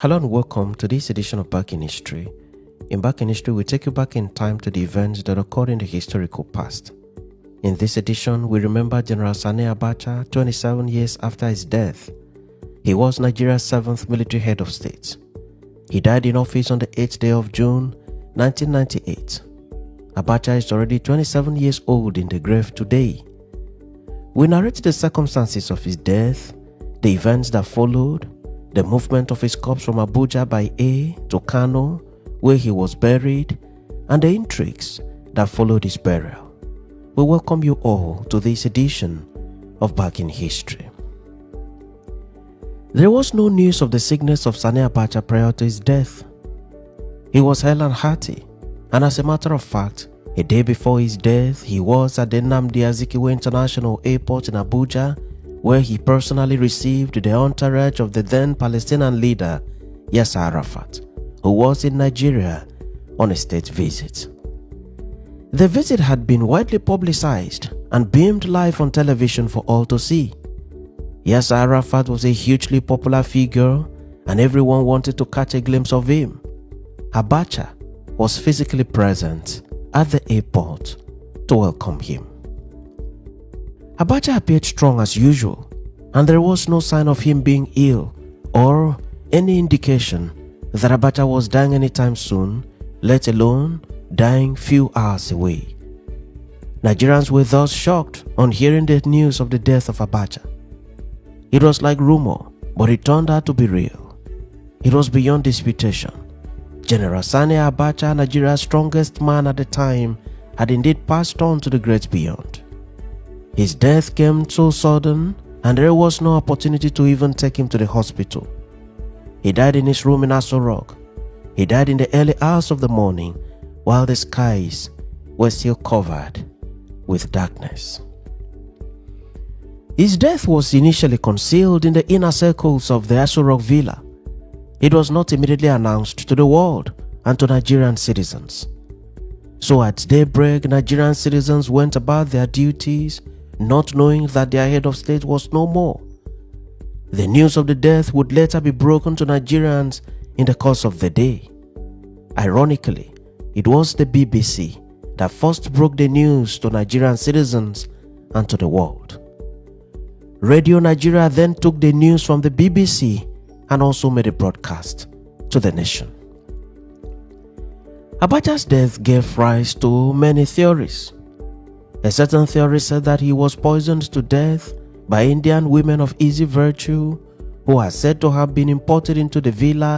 Hello and welcome to this edition of Back in History. In Back in History, we take you back in time to the events that occurred in the historical past. In this edition, we remember General Sani Abacha 27 years after his death. He was Nigeria's 7th military head of state. He died in office on the 8th day of June 1998. Abacha is already 27 years old in the grave today. We narrate the circumstances of his death, the events that followed, the movement of his corpse from Abuja by air to Kano, where he was buried, and the intrigues that followed his burial. We welcome you all to this edition of Back in History. There was no news of the sickness of Sani Abacha prior to his death. He was hale and hearty, and as a matter of fact, a day before his death, he was at the Nnamdi Azikiwe International Airport in Abuja, where he personally received the entourage of the then Palestinian leader Yasser Arafat, who was in Nigeria on a state visit. The visit had been widely publicized and beamed live on television for all to see. Yasser Arafat was a hugely popular figure and everyone wanted to catch a glimpse of him. Abacha was physically present at the airport to welcome him. Abacha appeared strong as usual, and there was no sign of him being ill or any indication that Abacha was dying anytime soon, let alone dying few hours away. Nigerians were thus shocked on hearing the news of the death of Abacha. It was like rumor, but it turned out to be real. It was beyond disputation. General Sani Abacha, Nigeria's strongest man at the time, had indeed passed on to the great beyond. His death came so sudden and there was no opportunity to even take him to the hospital. He died in his room in Aso Rock. He died in the early hours of the morning while the skies were still covered with darkness. His death was initially concealed in the inner circles of the Aso Rock villa. It was not immediately announced to the world and to Nigerian citizens. So at daybreak, Nigerian citizens went about their duties, not knowing that their head of state was no more. The news of the death would later be broken to Nigerians in the course of the day. Ironically, it was the BBC that first broke the news to Nigerian citizens and to the world. Radio Nigeria then took the news from the BBC and also made a broadcast to the nation. Abacha's death gave rise to many theories. A certain theory said that he was poisoned to death by Indian women of easy virtue who are said to have been imported into the villa